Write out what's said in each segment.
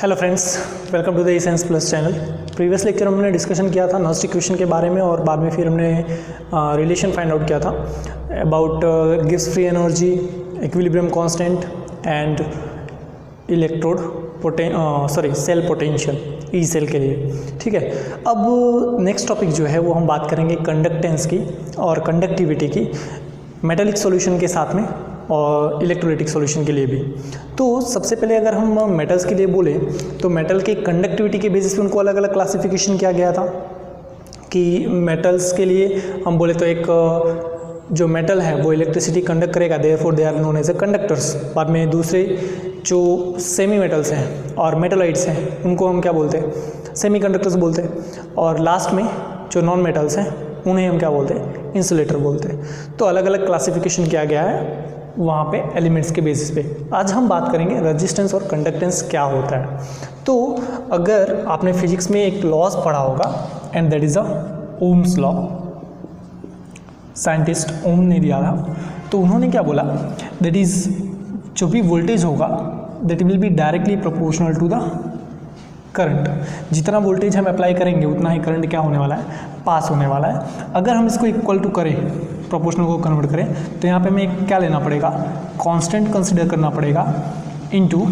Hello friends, welcome to the e science plus channel. Previous lecture में हमने discussion किया था नॉस्ट इक्वेशन के बारे में और बाद में फिर हमने रिलेशन फाइंड आउट किया था अबाउट गिव्स free energy, equilibrium constant and cell potential E cell के लिए। ठीक है, अब नेक्स्ट टॉपिक जो है वो हम बात करेंगे कंडक्टेंस की और कंडक्टिविटी की मेटालिक सॉल्यूशन के साथ में और इलेक्ट्रोलाइटिक सॉल्यूशन के लिए भी। तो सबसे पहले अगर हम मेटल्स के लिए बोले तो मेटल के कंडक्टिविटी के बेसिस पे उनको अलग अलग क्लासिफिकेशन किया गया था कि मेटल्स के लिए हम बोले तो एक जो मेटल है वो इलेक्ट्रिसिटी कंडक्ट करेगा, therefore they are known as a conductors. बाद में दूसरे जो सेमी मेटल्स हैं और मेटलाइट्स हैं उनको हम क्या बोलते हैं, सेमी कंडक्टर्स बोलते हैं। और लास्ट में जो नॉन मेटल्स हैं उन्हें हम क्या बोलते हैं, इंसुलेटर बोलते हैं। तो अलग अलग क्लासिफिकेशन किया गया है वहाँ पे एलिमेंट्स के बेसिस पे। आज हम बात करेंगे रेजिस्टेंस और कंडक्टेंस क्या होता है। तो अगर आपने फिजिक्स में एक लॉज पढ़ा होगा and that is a Ohm's law, scientist Ohm ने दिया था। तो उन्होंने क्या बोला, दैट इज जो भी वोल्टेज होगा that will be directly proportional to the current. जितना वोल्टेज हम अप्लाई करेंगे उतना ही करंट क्या होने वाला है, पास होने वाला है। अगर हम इसको इक्वल टू करें, प्रोपोर्शनल को कन्वर्ट करें, तो यहाँ पे हमें क्या लेना पड़ेगा, कांस्टेंट कंसीडर करना पड़ेगा into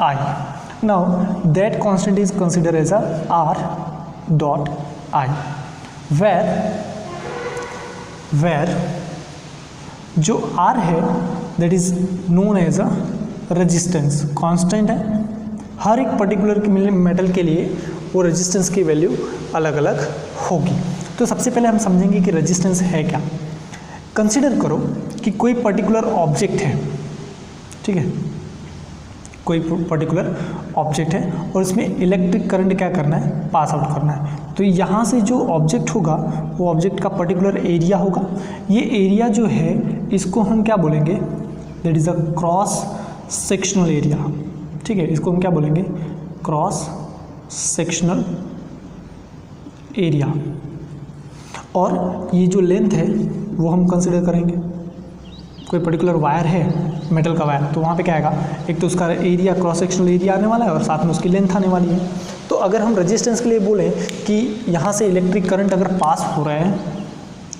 I. Now that constant is consider as a R dot I, where जो आर है that is known as a resistance. Constant है, हर एक पर्टिकुलर मेटल के लिए वो रेजिस्टेंस की वैल्यू अलग अलग होगी। तो सबसे पहले हम समझेंगे कि रेजिस्टेंस है क्या। कंसीडर करो कि कोई पर्टिकुलर ऑब्जेक्ट है, ठीक है, कोई पर्टिकुलर ऑब्जेक्ट है और उसमें इलेक्ट्रिक करंट क्या करना है, पास आउट करना है। तो यहाँ से जो ऑब्जेक्ट होगा वो ऑब्जेक्ट का पर्टिकुलर एरिया होगा। ये एरिया जो है इसको हम क्या बोलेंगे, that is a cross sectional area. ठीक है, इसको हम क्या बोलेंगे, क्रॉस सेक्शनल एरिया। और ये जो लेंथ है वो हम कंसिडर करेंगे, कोई पर्टिकुलर वायर है, मेटल का वायर, तो वहाँ पे क्या आएगा, एक तो उसका एरिया क्रॉस सेक्शनल एरिया आने वाला है और साथ में उसकी लेंथ आने वाली है। तो अगर हम रेजिस्टेंस के लिए बोलें कि यहाँ से इलेक्ट्रिक करंट अगर पास हो रहा है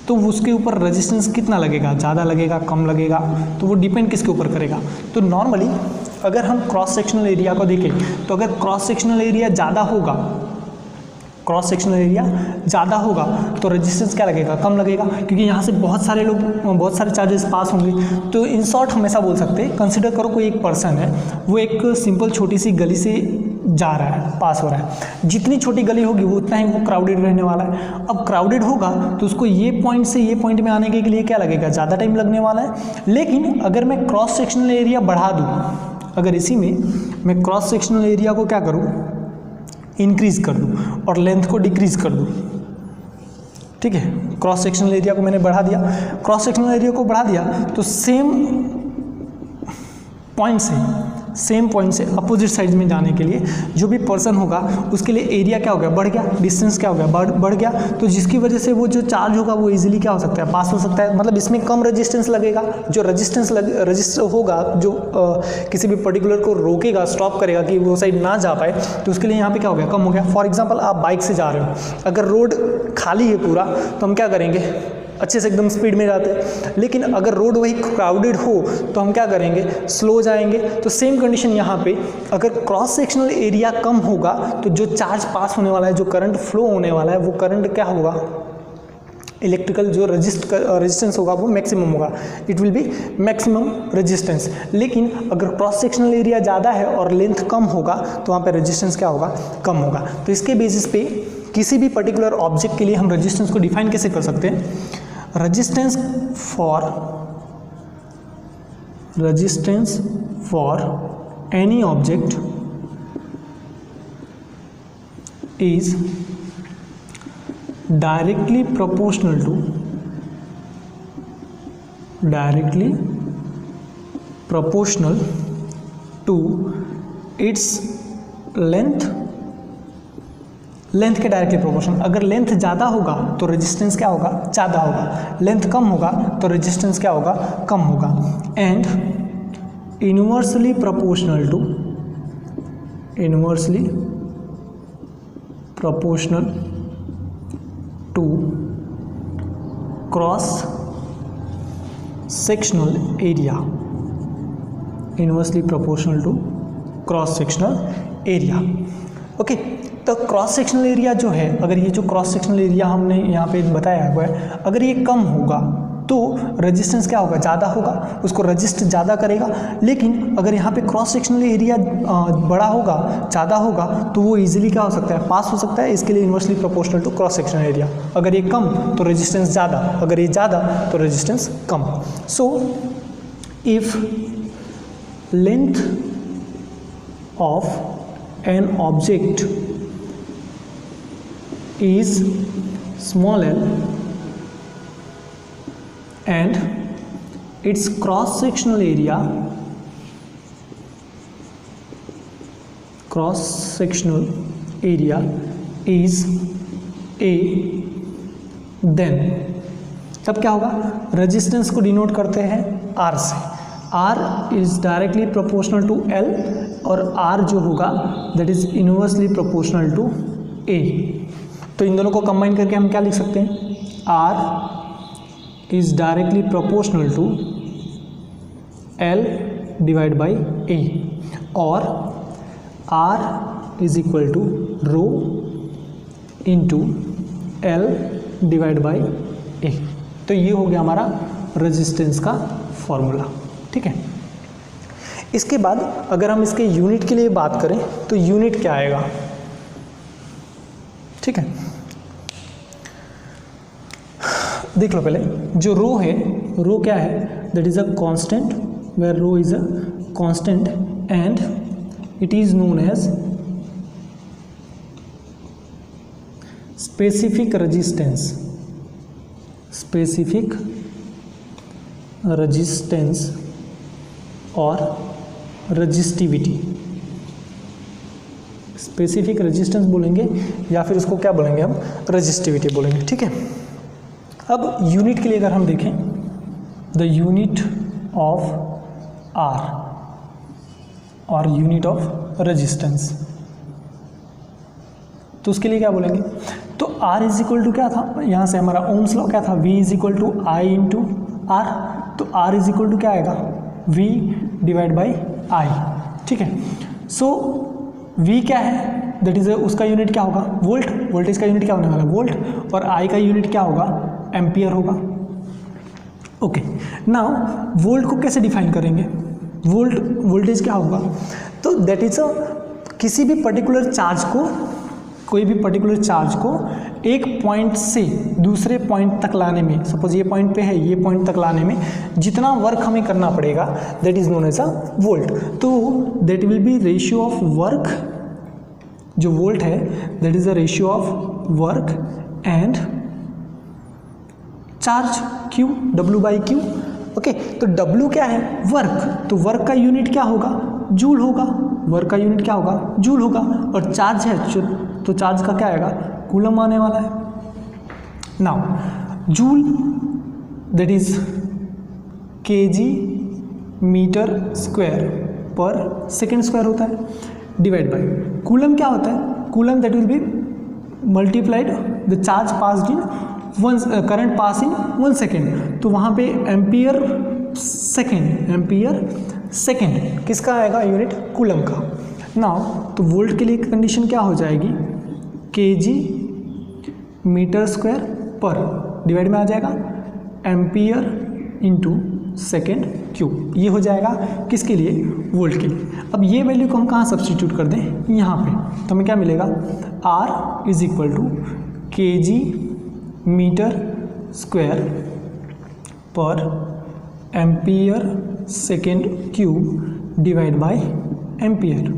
तो उसके ऊपर रेजिस्टेंस कितना लगेगा, ज़्यादा लगेगा, कम लगेगा, तो वो डिपेंड किसके ऊपर करेगा। तो नॉर्मली अगर हम क्रॉस सेक्शनल एरिया को देखें तो अगर क्रॉस सेक्शनल एरिया ज़्यादा होगा, क्रॉस सेक्शनल एरिया ज़्यादा होगा तो रेजिस्टेंस क्या लगेगा, कम लगेगा, क्योंकि यहाँ से बहुत सारे चार्जेस पास होंगे। तो इन शॉर्ट हम ऐसा बोल सकते हैं, कंसिडर करो कोई एक पर्सन है, वो एक सिंपल छोटी सी गली से जा रहा है, पास हो रहा है। जितनी छोटी गली होगी वो उतना ही वो क्राउडेड रहने वाला है। अब क्राउडेड होगा तो उसको ये पॉइंट से ये पॉइंट में आने के लिए क्या लगेगा, ज़्यादा टाइम लगने वाला है। लेकिन अगर मैं क्रॉस सेक्शनल एरिया बढ़ा दूँ, अगर इसी में मैं क्रॉस सेक्शनल एरिया को क्या करूँ, इंक्रीज़ कर दूँ और लेंथ को डिक्रीज़ कर दूँ, ठीक है, क्रॉस सेक्शनल एरिया को मैंने बढ़ा दिया, क्रॉस सेक्शनल एरिया को बढ़ा दिया तो सेम पॉइंट से अपोजिट साइड में जाने के लिए जो भी पर्सन होगा उसके लिए एरिया क्या हो गया, बढ़ गया, डिस्टेंस क्या हो गया, बढ़ गया। तो जिसकी वजह से वो जो चार्ज होगा वो इजीली क्या हो सकता है, पास हो सकता है। मतलब इसमें कम रेजिस्टेंस लगेगा, जो रजिस्टर होगा जो किसी भी पर्टिकुलर को रोकेगा, स्टॉप करेगा कि वो साइड ना जा पाए, तो उसके लिए यहाँ पे क्या हो गया, कम हो गया। फॉर एग्जाम्पल आप बाइक से जा रहे हो, अगर रोड खाली है पूरा तो हम क्या करेंगे, अच्छे से एकदम स्पीड में जाते हैं। लेकिन अगर रोड वही क्राउडेड हो तो हम क्या करेंगे, स्लो जाएंगे। तो सेम कंडीशन यहाँ पे, अगर क्रॉस सेक्शनल एरिया कम होगा तो जो चार्ज पास होने वाला है, जो करंट फ्लो होने वाला है, वो करंट क्या होगा, इलेक्ट्रिकल जो रेजिस्टेंस होगा वो मैक्सिमम होगा, it will be maximum resistance. लेकिन अगर क्रॉस सेक्शनल एरिया ज़्यादा है और लेंथ कम होगा तो वहाँ पे रेजिस्टेंस क्या होगा, कम होगा। तो इसके बेसिस पे किसी भी पर्टिकुलर ऑब्जेक्ट के लिए हम रेजिस्टेंस को डिफाइन कैसे कर सकते हैं, resistance for any object is directly proportional to its length के डायरेक्टली प्रोपोर्शनल। अगर लेंथ ज़्यादा होगा तो रेजिस्टेंस क्या होगा, ज़्यादा होगा, लेंथ कम होगा तो रेजिस्टेंस क्या होगा, कम होगा। And inversely proportional to inversely proportional to cross sectional area, inversely proportional to cross sectional area. Okay, तो क्रॉस सेक्शनल एरिया जो है, अगर ये जो क्रॉस सेक्शनल एरिया हमने यहाँ पे बताया हुआ है, अगर ये कम होगा तो रेजिस्टेंस क्या होगा, ज़्यादा होगा, उसको रजिस्ट ज़्यादा करेगा। लेकिन अगर यहाँ पे क्रॉस सेक्शनल एरिया बड़ा होगा, ज़्यादा होगा, तो वो इजीली क्या हो सकता है, पास हो सकता है। इसके लिए inversely proportional to cross sectional area. अगर ये कम तो रेजिस्टेंस ज़्यादा, अगर ये ज़्यादा तो resistance come. So if length of an object is small l and its cross sectional area is a, then तब क्या होगा, रेजिस्टेंस को डिनोट करते हैं R से। R is directly proportional to L और R जो होगा that is inversely proportional to A। तो इन दोनों को कंबाइन करके हम क्या लिख सकते हैं, R is directly proportional to L divide by A और R is equal to rho into L divide by A। तो ये हो गया हमारा रेजिस्टेंस का फॉर्मूला। ठीक है, इसके बाद अगर हम इसके यूनिट के लिए बात करें तो यूनिट क्या आएगा। ठीक है, देख लो पहले, जो रो है, रो क्या है, that is a constant, where rho is a constant and it is known as specific resistance, specific resistance और रेजिस्टिविटी। स्पेसिफिक रेजिस्टेंस बोलेंगे या फिर उसको क्या बोलेंगे हम, रेजिस्टिविटी बोलेंगे। ठीक है, अब यूनिट के लिए अगर हम देखें, द यूनिट ऑफ आर और यूनिट ऑफ रेजिस्टेंस, तो उसके लिए क्या बोलेंगे, तो R इज इक्वल टू क्या था, यहाँ से हमारा ओम्स लॉ क्या था, V is equal to I into R. तो R इज इक्वल टू क्या आएगा, V डिवाइड बाई आई। ठीक है, सो V क्या है, दैट इज उसका यूनिट क्या होगा, वोल्ट, वोल्टेज का यूनिट क्या होने वाला है, वोल्ट, और I का यूनिट क्या होगा, एम्पियर होगा। ओके, नाउ वोल्ट को कैसे डिफाइन करेंगे, वोल्टेज क्या होगा, तो दैट इज किसी भी पर्टिकुलर चार्ज को, कोई भी पर्टिकुलर चार्ज को एक पॉइंट से दूसरे पॉइंट तक लाने में, सपोज ये पॉइंट पे है, ये पॉइंट तक लाने में जितना वर्क हमें करना पड़ेगा that is known as a volt. तो that will be ratio of work, जो वोल्ट है that is a ratio of work and charge Q, W by Q। Okay, तो W क्या है, वर्क, तो वर्क का यूनिट क्या होगा, जूल होगा, वर्क का यूनिट क्या होगा, जूल होगा, और चार्ज है तो चार्ज का क्या आएगा, कूलम आने वाला है। Now joule that is kg metre square per second square होता है, डिवाइड बाई कूलम क्या होता है, coulomb that will be multiplied the charge passed in one, current pass in 1 second, तो वहाँ पे एम्पियर सेकेंड किसका आएगा यूनिट, कूलम का। नाउ तो वोल्ट के लिए कंडीशन क्या हो जाएगी, kg metre square per, divide में आ जाएगा एम्पियर इंटू सेकेंड क्यूब, ये हो जाएगा किसके लिए, वोल्ट के लिए। अब ये वैल्यू को हम कहाँ सब्सटीट्यूट कर दें, यहाँ पे, तो हमें क्या मिलेगा, R is equal to kg metre square per ampere second cube divide by ampere.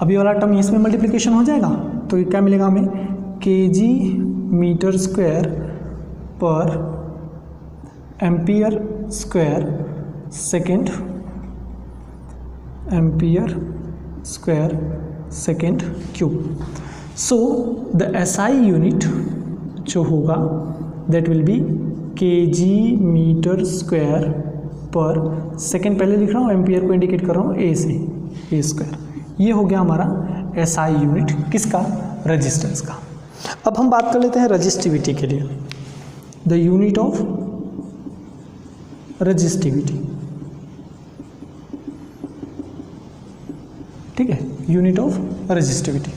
अब ये वाला टर्म इसमें मल्टीप्लिकेशन हो जाएगा, तो ये क्या मिलेगा हमें, kg metre square per ampere square second, ampere square second cube. So the SI unit जो होगा that will be kg metre square per second, पहले लिख रहा हूँ एम्पियर को इंडिकेट कर रहा हूँ A से, A स्क्वायर, ये हो गया हमारा SI यूनिट किसका, रेजिस्टेंस का। अब हम बात कर लेते हैं रेजिस्टिविटी के लिए। द यूनिट ऑफ रेजिस्टिविटी, ठीक है, यूनिट ऑफ रेजिस्टिविटी।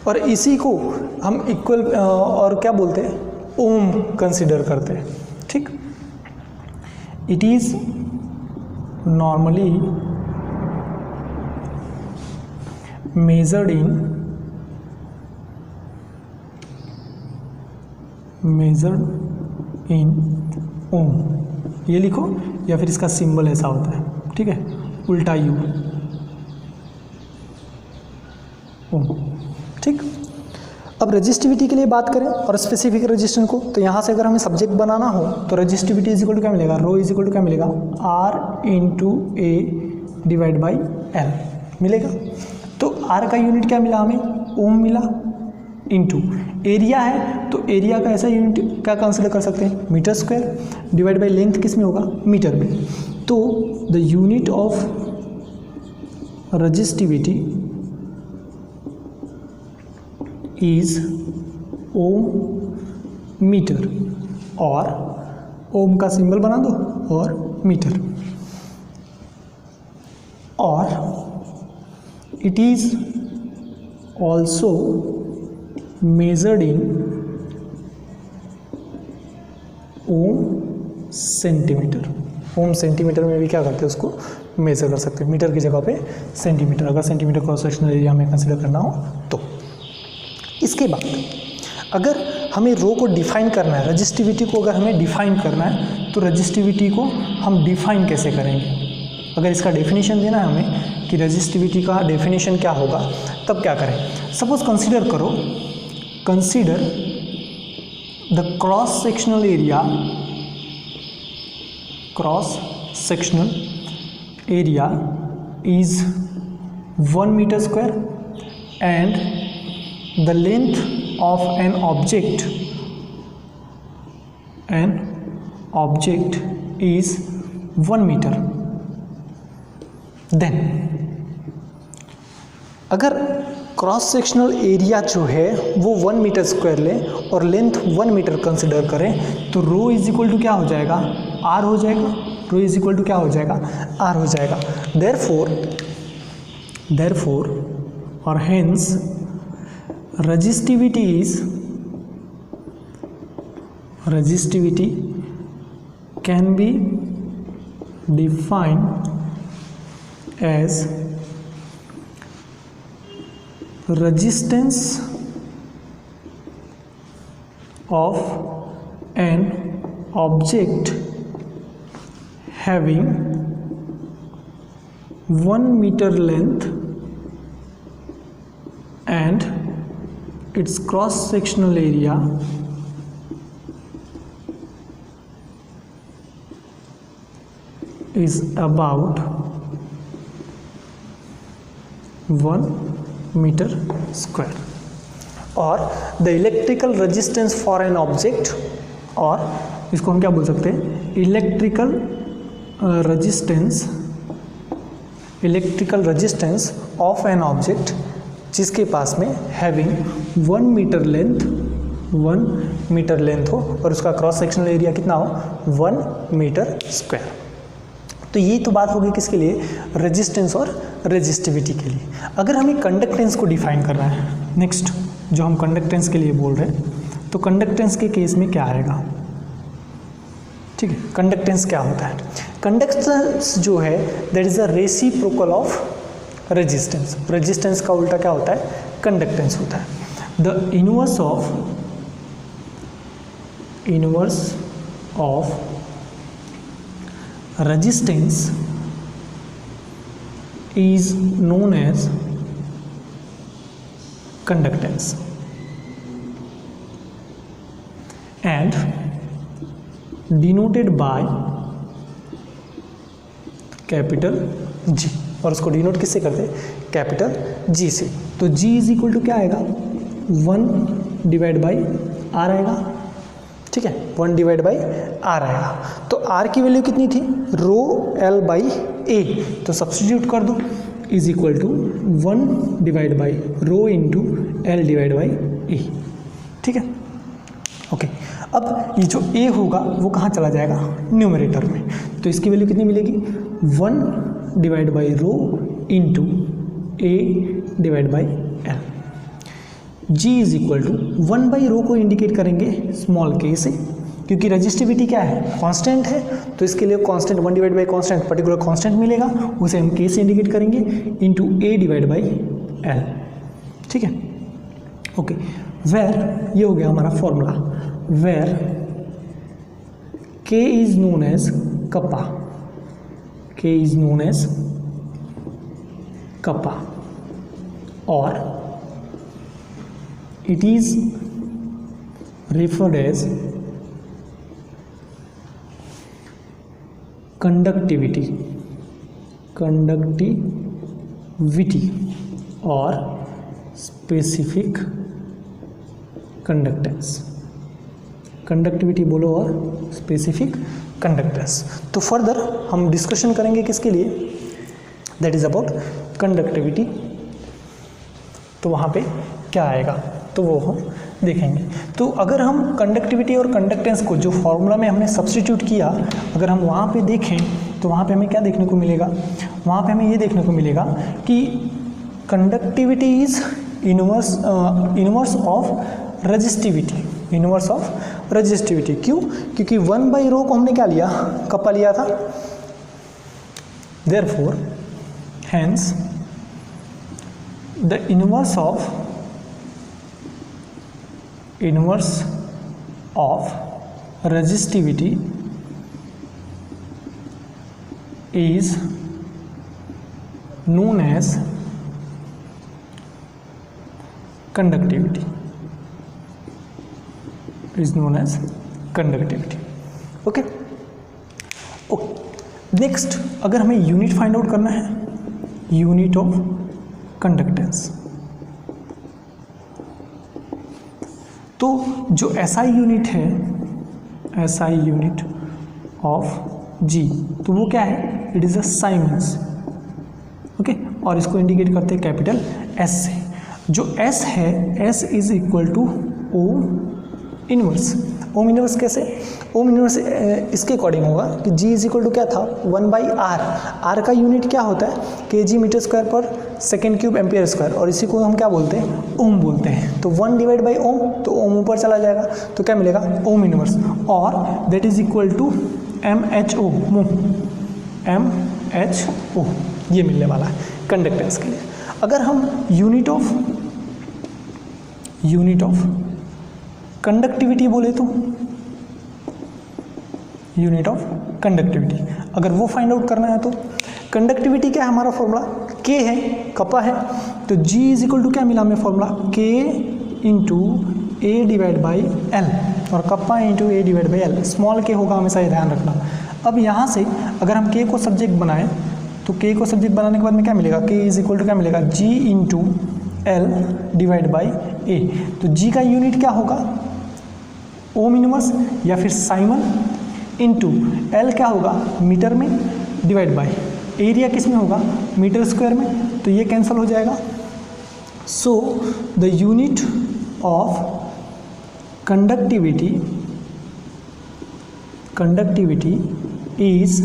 और इसी को हम इक्वल और क्या बोलते हैं, ओम कंसिडर करते हैं, ठीक। It is normally measured in ohm, ये लिखो, या फिर इसका सिंबल ऐसा होता है, ठीक है, उल्टा यू, ओम, ठीक। अब रेजिस्टिविटी के लिए बात करें और स्पेसिफिक रेजिस्टेंस को, तो यहाँ से अगर हमें सब्जेक्ट बनाना हो तो रेजिस्टिविटी इज इक्वल टू क्या मिलेगा, रो इज इक्वल टू क्या मिलेगा, R into A divide by L मिलेगा। तो R का यूनिट क्या मिला हमें, ओम मिला, इंटू एरिया है तो एरिया का ऐसा यूनिट क्या कंसिडर कर सकते हैं, metre square, divide by length किस में होगा, मीटर में। तो the unit of resistivity is ohm metre, और ओम का सिंबल बना दो और मीटर, और it is also measured in ohm centimetre. Ohm centimetre में भी क्या करते हैं, उसको मेजर कर सकते हैं, मीटर की जगह पे सेंटीमीटर, अगर सेंटीमीटर क्रॉस सेक्शनल एरिया में कंसिडर करना हो तो। इसके बाद अगर हमें रो को डिफाइन करना है, रेजिस्टिविटी को अगर हमें डिफाइन करना है, तो रेजिस्टिविटी को हम डिफाइन कैसे करेंगे, अगर इसका डेफिनेशन देना है हमें कि रेजिस्टिविटी का डेफिनेशन क्या होगा, तब क्या करें। सपोज कंसीडर करो, consider the cross sectional area is 1 meter square and the length of an object is 1 meter. Then अगर क्रॉस सेक्शनल एरिया जो है वो 1 मीटर स्क्वायर ले और लेंथ 1 मीटर कंसिडर करें, तो रो इज इक्वल टू क्या हो जाएगा, आर हो जाएगा। रो इज इक्वल टू क्या हो जाएगा, आर हो जाएगा। देयरफॉर और hence resistivity can be defined as resistance of an object having 1 meter length and its cross sectional area is about 1 meter square. और the electrical resistance for an object, और इसको हम क्या बोल सकते हैं, electrical resistance of an object जिसके पास में हैविंग 1 मीटर लेंथ हो और उसका क्रॉस सेक्शनल एरिया कितना हो, 1 मीटर स्क्वायर। तो ये तो बात होगी किसके लिए, रेजिस्टेंस और रेजिस्टिविटी के लिए। अगर हमें कंडक्टेंस को डिफाइन करना है, नेक्स्ट जो हम कंडक्टेंस के लिए बोल रहे हैं, तो कंडक्टेंस के केस में क्या आएगा, ठीक है। कंडक्टेंस क्या होता है, कंडक्टेंस जो है that is a reciprocal of resistance. Resistance का उल्टा क्या होता है, कंडक्टेंस होता है। The inverse of resistance is known as conductance and denoted by capital G, और उसको डिनोट किससे करते हैं, कैपिटल G से। तो G इज इक्वल टू क्या आएगा, 1 डिवाइड बाई R आएगा, ठीक है, 1 डिवाइड बाई आर आएगा। तो आर की वैल्यू कितनी थी, रो एल बाई ए, तो सब्स्टिट्यूट कर दो, is equal to 1 divide by rho into L divide by A. ठीक है, ओके। अब ये जो ए होगा वो कहाँ चला जाएगा, न्यूमरेटर में, तो इसकी वैल्यू कितनी मिलेगी, 1 divide by rho into A divide by L. G is equal to 1 by rho को इंडिकेट करेंगे स्मॉल के से, क्योंकि रजिस्टिविटी क्या है, कांस्टेंट है, तो इसके लिए constant 1 divide by constant particular constant मिलेगा, उसे हम के से इंडिकेट करेंगे into A divide by L. ठीक है, ओके। वेर, ये हो गया हमारा फॉर्मूला, वेर के इज नोन एज कप्पा, के इज नोन एज कप्पा, और it is referred as conductivity और specific conductance, कंडक्टिविटी बोलो और स्पेसिफिक कंडक्टेंस। तो फर्दर हम डिस्कशन करेंगे किसके लिए, दैट इज अबाउट कंडक्टिविटी। तो वहाँ पे क्या आएगा तो वो हम देखेंगे। तो अगर हम कंडक्टिविटी और कंडक्टेंस को जो फॉर्मूला में हमने सब्स्टिट्यूट किया, अगर हम वहाँ पे देखें तो वहाँ पे हमें क्या देखने को मिलेगा, वहाँ पे हमें ये देखने को मिलेगा कि conductivity is inverse of resistivity, inverse of resistivity. क्यों, क्योंकि 1 बाई रो को हमने क्या लिया, कप्पा लिया था, therefore hence the inverse of resistivity is known as conductivity, is known as conductivity। Okay, next अगर हमें यूनिट फाइंड आउट करना है, यूनिट ऑफ कंडक्टेंस, तो जो एसआई यूनिट है, एसआई यूनिट ऑफ जी, तो वो क्या है, it is a Simons. Okay, और इसको इंडिकेट करते हैं कैपिटल एस से। जो एस है, S is equal to ohm inverse. Ohm inverse कैसे, ओम इनवर्स इसके अकॉर्डिंग होगा कि जी इज इक्वल टू क्या था, 1 बाई आर। आर का यूनिट क्या होता है, के जी metre square per second cube ampere square, और इसी को हम क्या बोलते हैं, ओम बोलते हैं। तो 1 डिवाइड बाई ओम, तो ओम ऊपर चला जाएगा, तो क्या मिलेगा, ओम इनवर्स, और that is equal to M H O, M H O, ये मिलने वाला है कंडक्टेंस के लिए। अगर हम यूनिट ऑफ कंडक्टिविटी बोले तो, यूनिट ऑफ कंडक्टिविटी अगर वो फाइंड आउट करना है तो कंडक्टिविटी क्या है, हमारा फॉर्मूला के है, कप्पा है, तो जी इज इक्वल टू क्या मिला हमें formula, K into A divide by L, और kappa into A divide by L, small K होगा, हमेशा ये ध्यान रखना। अब यहाँ से अगर हम के को सब्जेक्ट बनाएं तो के को सब्जेक्ट बनाने के बाद में क्या मिलेगा, के इज इक्वल टू क्या मिलेगा, जी इंटू एल डिवाइड बाई ए। तो जी का यूनिट क्या होगा, ओम इनवर्स या फिर साइमन, इंटू एल क्या होगा, मीटर में, डिवाइड बाई एरिया किस में होगा, मीटर स्क्वायर में, तो ये कैंसिल हो जाएगा। So the unit of conductivity is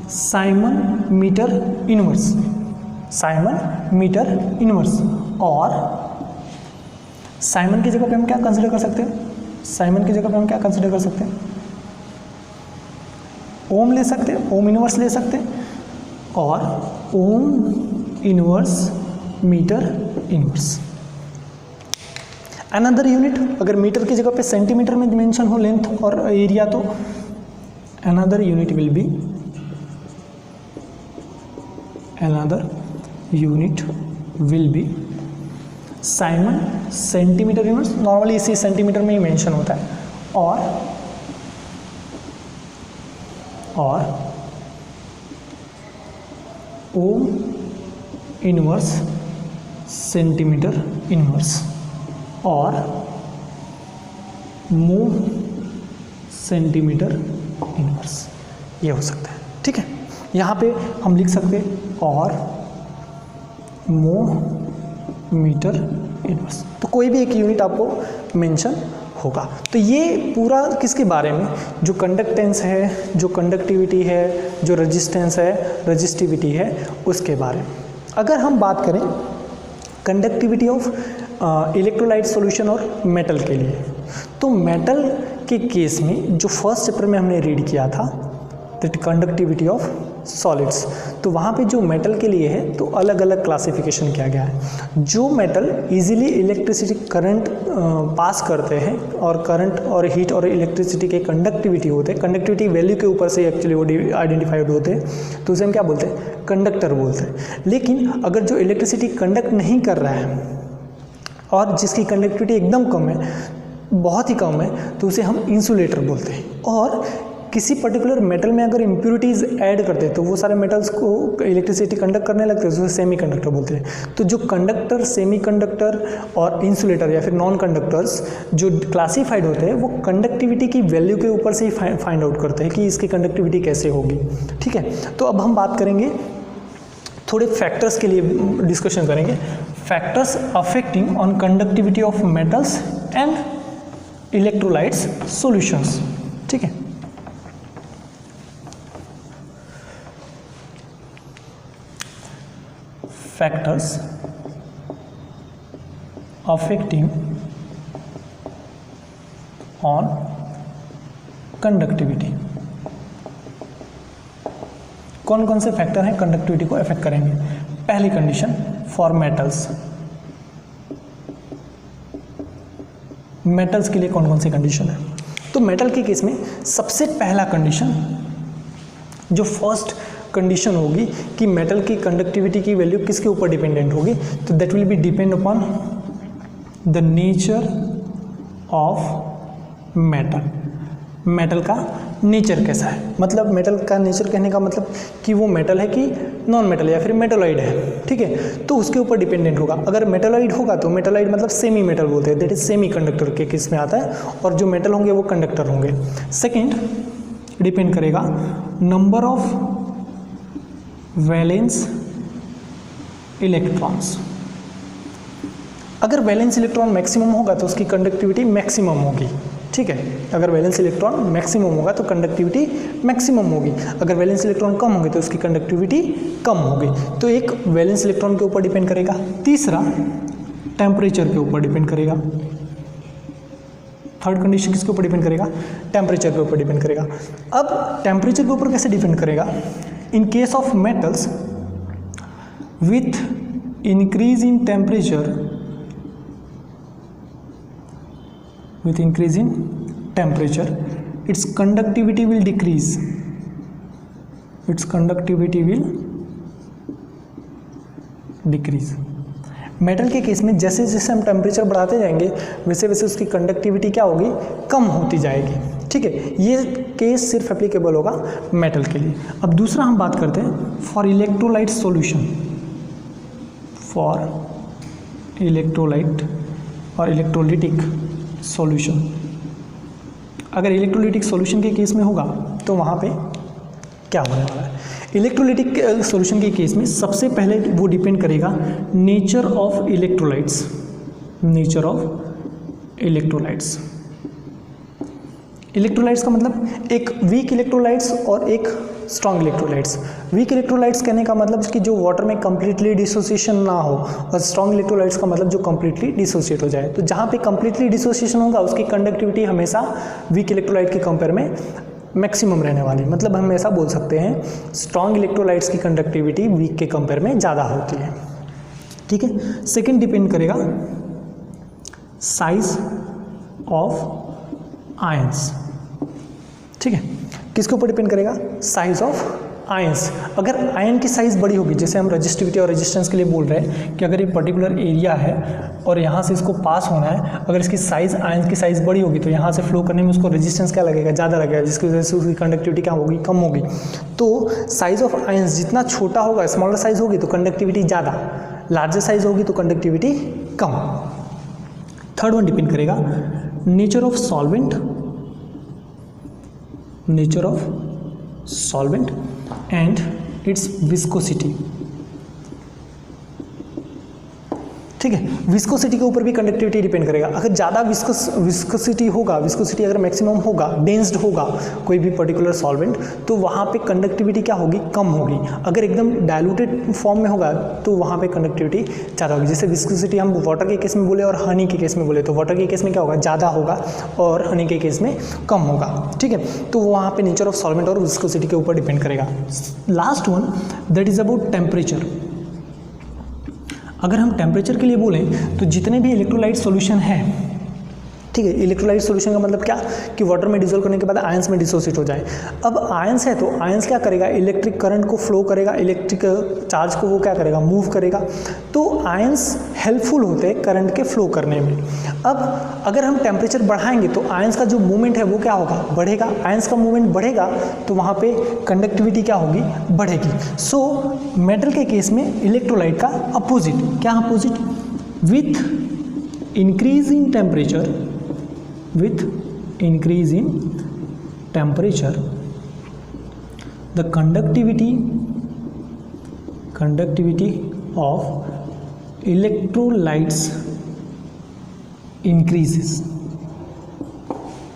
siemens metre inverse, siemens metre inverse. और साइमन की जगह पे हम क्या कंसिडर कर सकते हैं, साइमन की जगह पे हम क्या कंसिडर कर सकते हैं, ओम ले सकते हैं, ओम इनवर्स ले सकते हैं, और ohm inverse metre inverse. Another unit, अगर मीटर की जगह पे सेंटीमीटर में डिमेंशन हो लेंथ और एरिया, तो another unit will be, another unit will be Simon centimetre inverse, normally इसी सेंटीमीटर में ही मेंशन होता है, और ओम इनवर्स सेंटीमीटर इनवर्स, और मोम सेंटीमीटर इनवर्स, ये हो सकता है। ठीक है, यहाँ पे हम लिख सकते हैं और मीटर इनवर्स। तो कोई भी एक यूनिट आपको मेंशन होगा। तो ये पूरा किसके बारे में, जो कंडक्टेंस है, जो कंडक्टिविटी है, जो रेजिस्टेंस है, रेजिस्टिविटी है, उसके बारे में। अगर हम बात करें कंडक्टिविटी ऑफ इलेक्ट्रोलाइट सॉल्यूशन और मेटल के लिए, तो मेटल के केस में जो फर्स्ट चैप्टर में हमने रीड किया था दैट कंडक्टिविटी ऑफ सॉलिड्स, तो वहाँ पे जो मेटल के लिए है तो अलग अलग क्लासिफिकेशन किया गया है। जो metal easily electricity current pass करते हैं और करंट और हीट और इलेक्ट्रिसिटी के कंडक्टिविटी होते हैं, कंडक्टिविटी वैल्यू के ऊपर से एक्चुअली वो आइडेंटिफाइड होते हैं, तो उसे हम क्या बोलते हैं, कंडक्टर बोलते हैं। लेकिन अगर जो इलेक्ट्रिसिटी कंडक्ट नहीं कर रहा है और जिसकी कंडक्टिविटी एकदम कम है, बहुत ही कम है, तो उसे हम इंसुलेटर बोलते हैं। और किसी पर्टिकुलर मेटल में अगर इम्प्योरिटीज़ ऐड करते हैं तो वो सारे मेटल्स को इलेक्ट्रिसिटी कंडक्ट करने लगते हैं, तो उसे सेमी कंडक्टर बोलते हैं। तो जो कंडक्टर, सेमी कंडक्टर और इंसुलेटर या फिर नॉन कंडक्टर्स जो क्लासीफाइड होते हैं, वो कंडक्टिविटी की वैल्यू के ऊपर से ही फाइंड आउट करते हैं कि इसकी कंडक्टिविटी कैसे होगी। ठीक है, तो अब हम बात करेंगे थोड़े फैक्टर्स के लिए डिस्कशन करेंगे, factors affecting on conductivity of metals and electrolytes solutions. ठीक है, factors affecting on conductivity। कौन कौन से फैक्टर हैं कंडक्टिविटी को अफेक्ट करेंगे। पहली कंडीशन फॉर मेटल्स, मेटल्स के लिए कौन कौन सी कंडीशन है, तो मेटल के केस में सबसे पहला कंडीशन, जो फर्स्ट कंडीशन होगी कि मेटल की कंडक्टिविटी की वैल्यू किसके ऊपर डिपेंडेंट होगी, तो that will B depend upon the nature of metal. Metal का नेचर कैसा है, मतलब मेटल का नेचर कहने का मतलब कि वो मेटल है कि नॉन मेटल या फिर मेटलॉइड है। ठीक है, तो उसके ऊपर डिपेंडेंट होगा। अगर मेटलॉइड होगा तो मेटलॉइड मतलब सेमी मेटल बोलते हैं, दैट इज सेमी कंडक्टर के केस में आता है, और जो मेटल होंगे वो कंडक्टर होंगे। सेकेंड डिपेंड करेगा नंबर ऑफ वैलेंस इलेक्ट्रॉन्स। अगर वैलेंस इलेक्ट्रॉन मैक्सिमम होगा तो उसकी कंडक्टिविटी मैक्सिमम होगी। ठीक है, अगर वैलेंस इलेक्ट्रॉन मैक्सिमम होगा तो कंडक्टिविटी मैक्सिमम होगी, अगर वैलेंस इलेक्ट्रॉन कम होंगे तो उसकी कंडक्टिविटी कम होगी। तो एक वैलेंस इलेक्ट्रॉन के ऊपर डिपेंड करेगा। तीसरा टेम्परेचर के ऊपर डिपेंड करेगा। थर्ड कंडीशन किसके ऊपर डिपेंड करेगा, टेम्परेचर के ऊपर डिपेंड करेगा। अब टेम्परेचर के ऊपर कैसे डिपेंड करेगा, in case of metals with increase in temperature, its conductivity will decrease, metal के केस में जैसे जैसे हम टेम्परेचर बढ़ाते जाएंगे वैसे वैसे उसकी कंडक्टिविटी क्या होगी, कम होती जाएगी। ठीक है, ये केस सिर्फ एप्लीकेबल होगा मेटल के लिए। अब दूसरा हम बात करते हैं for electrolyte solution, for electrolyte और इलेक्ट्रोलिटिक सॉल्यूशन। अगर इलेक्ट्रोलिटिक सॉल्यूशन के केस में होगा तो वहाँ पे क्या होने वाला है, इलेक्ट्रोलिटिक सॉल्यूशन के केस में सबसे पहले वो डिपेंड करेगा nature of electrolytes, nature of electrolytes. Electrolytes का मतलब एक वीक इलेक्ट्रोलाइट्स और एक स्ट्रॉन्ग इलेक्ट्रोलाइट्स। वीक इलेक्ट्रोलाइट्स कहने का मतलब कि जो वाटर में कंप्लीटली डिसोसिएशन ना हो, और स्ट्रॉन्ग इलेक्ट्रोलाइट्स का मतलब जो कंप्लीटली डिसोसिएट हो जाए। तो जहाँ पे कंप्लीटली डिसोसिएशन होगा उसकी कंडक्टिविटी हमेशा वीक इलेक्ट्रोलाइट के कंपेयर में मैक्सिमम रहने वाली, मतलब हम ऐसा बोल सकते हैं स्ट्रॉन्ग इलेक्ट्रोलाइट्स की कंडक्टिविटी वीक के कंपेयर में ज़्यादा होती है। ठीक है, सेकेंड डिपेंड करेगा साइज ऑफ आयंस। ठीक है, किसके ऊपर डिपेंड करेगा, साइज ऑफ आयंस। अगर आयन की साइज़ बड़ी होगी, जैसे हम रेजिस्टिविटी और रेजिस्टेंस के लिए बोल रहे हैं कि अगर ये पर्टिकुलर एरिया है और यहाँ से इसको पास होना है, अगर इसकी साइज़, आयन की साइज़ बड़ी होगी तो यहाँ से फ्लो करने में उसको रेजिस्टेंस क्या लगेगा, ज़्यादा लगेगा, जिसकी वजह से उसकी कंडक्टिविटी क्या होगी, कम होगी। तो साइज़ ऑफ आयंस जितना छोटा होगा, स्मॉलर साइज़ होगी तो कंडक्टिविटी ज़्यादा, लार्जर साइज़ होगी तो कंडक्टिविटी कम। थर्ड वन डिपेंड करेगा nature of solvent, nature of solvent and it's viscosity. ठीक है। विस्कोसिटी के ऊपर भी कंडक्टिविटी डिपेंड करेगा। अगर ज़्यादा विस्कोसिटी होगा, विस्कोसिटी अगर मैक्सिमम होगा, डेंस्ड होगा कोई भी पर्टिकुलर सॉल्वेंट, तो वहाँ पे कंडक्टिविटी क्या होगी, कम होगी। अगर एकदम डाइल्यूटेड फॉर्म में होगा तो वहाँ पे कंडक्टिविटी ज़्यादा होगी। जैसे विस्कोसिटी हम वाटर के केस में बोले और हनी के केस में बोले, तो वाटर के केस में क्या होगा, ज़्यादा होगा और हनी के केस में कम होगा, ठीक है। तो वहाँ पे नेचर ऑफ सॉल्वेंट और विस्कोसिटी के ऊपर डिपेंड करेगा। Last one that is about temperature. अगर हम टेम्परेचर के लिए बोलें तो जितने भी इलेक्ट्रोलाइट सॉल्यूशन है, ठीक है, इलेक्ट्रोलाइट सॉल्यूशन का मतलब क्या कि वाटर में डिसॉल्व करने के बाद आयंस में डिसोसिएट हो जाए। अब आयंस है तो आयंस क्या करेगा, इलेक्ट्रिक करंट को फ्लो करेगा, इलेक्ट्रिक चार्ज को वो क्या करेगा, मूव करेगा। तो आयंस हेल्पफुल होते हैं करंट के फ्लो करने में। अब अगर हम टेम्परेचर बढ़ाएंगे तो आयंस का जो मूवमेंट है वो क्या होगा, बढ़ेगा। आयंस का मूवमेंट बढ़ेगा तो वहाँ पे कंडक्टिविटी क्या होगी, बढ़ेगी। सो मेटल के केस में इलेक्ट्रोलाइट का अपोजिट, क्या opposite, with increase in temperature, with increase in temperature the conductivity of electrolytes increases,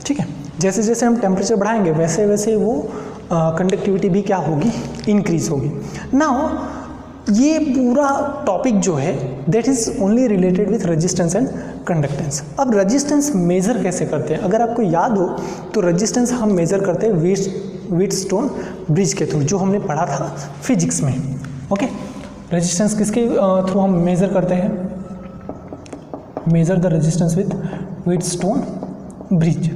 ठीक है। जैसे जैसे हम टेम्परेचर बढ़ाएंगे वैसे वैसे वो कंडक्टिविटी भी क्या होगी, इंक्रीज होगी। नाउ ये पूरा टॉपिक जो है that is only related with resistance and conductance. अब रेजिस्टेंस मेज़र कैसे करते हैं, अगर आपको याद हो तो रेजिस्टेंस हम मेज़र करते हैं व्हीटस्टोन ब्रिज के थ्रू, जो हमने पढ़ा था फिजिक्स में। ओके, रेजिस्टेंस किसके थ्रू हम मेज़र करते हैं, measure the resistance with Wheatstone bridge,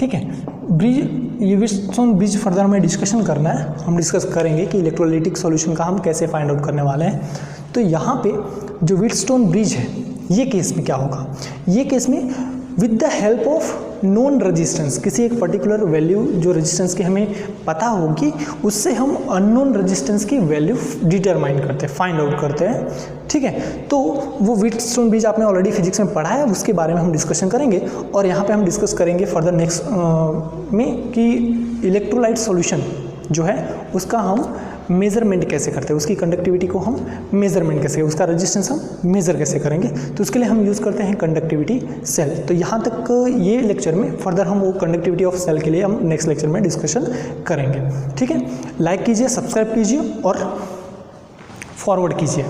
ठीक है। ब्रिज, ये व्हीटस्टोन ब्रिज फर्दर हमें डिस्कशन करना है, हम डिस्कस करेंगे कि इलेक्ट्रोलाइटिक सॉल्यूशन का हम कैसे फाइंड आउट करने वाले हैं। तो यहाँ पे जो व्हीटस्टोन ब्रिज है, ये केस में क्या होगा, ये केस में with the help of known resistance, किसी एक पर्टिकुलर वैल्यू जो रेजिस्टेंस की हमें पता होगी, उससे हम अननोन रेजिस्टेंस की वैल्यू डिटरमाइन करते हैं, फाइंड आउट करते हैं, ठीक है। तो वो व्हीटस्टोन ब्रिज आपने ऑलरेडी फिजिक्स में पढ़ा है, उसके बारे में हम डिस्कशन करेंगे। और यहाँ पे हम डिस्कस करेंगे फर्दर नेक्स्ट में कि इलेक्ट्रोलाइट सॉल्यूशन जो है उसका हम मेज़रमेंट कैसे करते हैं, उसकी कंडक्टिविटी को हम मेज़रमेंट कैसे, उसका रेजिस्टेंस हम मेज़र कैसे करेंगे। तो उसके लिए हम यूज़ करते हैं कंडक्टिविटी सेल। तो यहाँ तक ये लेक्चर में फर्दर हम वो कंडक्टिविटी ऑफ सेल के लिए हम नेक्स्ट लेक्चर में डिस्कशन करेंगे, ठीक है। लाइक कीजिए, सब्सक्राइब कीजिए और फॉरवर्ड कीजिए।